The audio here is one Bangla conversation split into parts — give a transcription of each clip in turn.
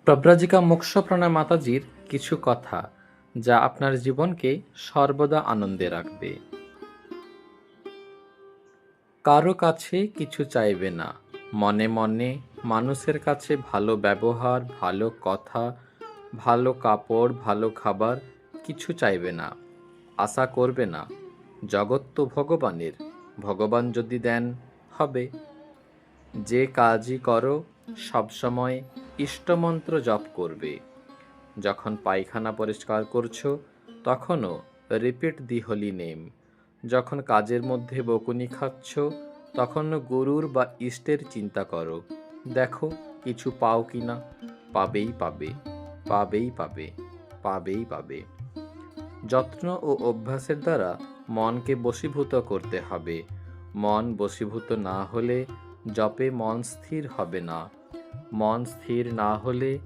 প্রব্রাজিকা মোক্ষপ্রাণা মাতাজির কিছু কথা যা আপনার জীবনকে সর্বদা আনন্দে রাখবে। কারো কাছে কিছু চাইবে না, মনে মনে মানুষের কাছে ভালো ব্যবহার, ভালো কথা, ভালো কাপড়, ভালো খাবার কিছু চাইবে না, আশা করবে না। জগৎ তো ভগবানের, ভগবান যদি দেন হবে। যে কাজই করো সবসময় ইষ্টমন্ত্র জপ করবে। যখন পায়খানা পরিষ্কার করছো তখনও রিপিট দি হোলি নেম। যখন কাজের মধ্যে বকুনি খাচ্ছ তখনও গুরুর বা ইষ্টের চিন্তা করো। দেখো কিছু পাও কি না। পাবেই পাবে, পাবেই পাবে, পাবেই পাবে। যত্ন ও অভ্যাসের দ্বারা মনকে বশীভূত করতে হবে। মন বশীভূত না হলে জপে মন স্থির হবে না। মন স্থির না হলে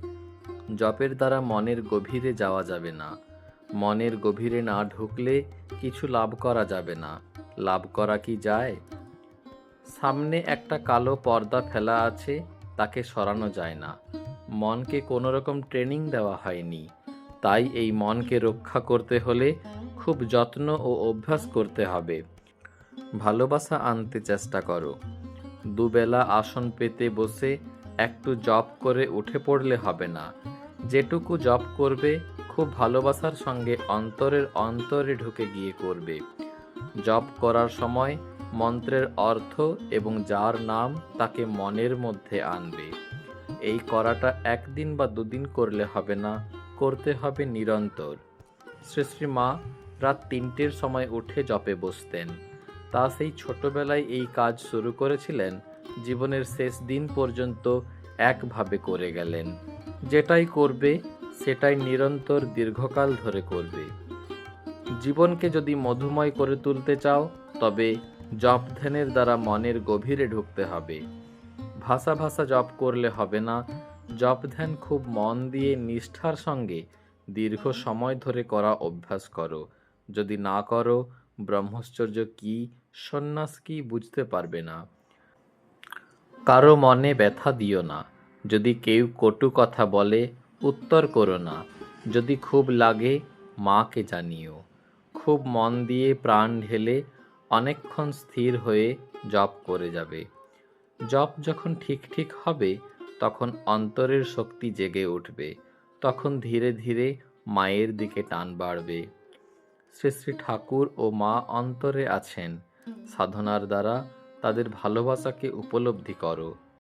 জপের দ্বারা মনের গভীরে যাওয়া যাবে না। মনের গভীরে না ঢুকলে কিছু লাভ করা যাবে না। লাভ করা কি যায়? সামনে একটা কালো পর্দা ফেলা আছে, তাকে সরানো যায় না। মনকে কোনো রকম ট্রেনিং দেওয়া হয়নি, তাই এই মনকে রক্ষা করতে হলে খুব যত্ন ও অভ্যাস করতে হবে। ভালোবাসা আনতে চেষ্টা করো। দুবেলা আসন পেতে বসে একটু জপ করে উঠে পড়লে হবে না। যেটুকু জপ করবে খুব ভালোবাসার সঙ্গে অন্তরের অন্তরে ঢুকে গিয়ে করবে। জপ করার সময় মন্ত্রের অর্থ এবং যার নাম তাকে মনের মধ্যে আনবে। এই করাটা একদিন বা দুদিন করলে হবে না, করতে হবে নিরন্তর। শ্রী শ্রী মা রাত ৩টের সময় উঠে জপে বসতেন। তা সেই ছোটবেলায় এই কাজ শুরু করেছিলেন, জীবনের শেষ দিন পর্যন্ত একভাবে করে গেলেন। যেটাই করবে সেটাই নিরন্তর দীর্ঘকাল ধরে করবে। জীবনকে যদি মধুময় করে তুলতে চাও তবে জপ ধ্যানের দ্বারা মনের গভীরে ঢুকতে হবে। ভাষা ভাষা জপ করলে হবে না। জপ ধ্যান খুব মন দিয়ে নিষ্ঠার সঙ্গে দীর্ঘ সময় ধরে করা অভ্যাস করো। যদি না করো ব্রহ্মচর্য কি, সন্ন্যাস কি বুঝতে পারবে না। কারো মনে ব্যথা দিও না। যদি কেউ কটু কথা বলে উত্তর করো না। যদি খুব লাগে মাকে জানিও। খুব মন দিয়ে প্রাণ ঢেলে অনেকক্ষণ স্থির হয়ে জপ করে যাবে। জপ যখন ঠিক ঠিক হবে তখন অন্তরের শক্তি জেগে উঠবে। তখন ধীরে ধীরে মায়ের দিকে টান বাড়বে। শ্রী শ্রী ঠাকুর ও মা অন্তরে আছেন। সাধনার দ্বারা তাদের ভালোবাসাকে উপলব্ধি করো।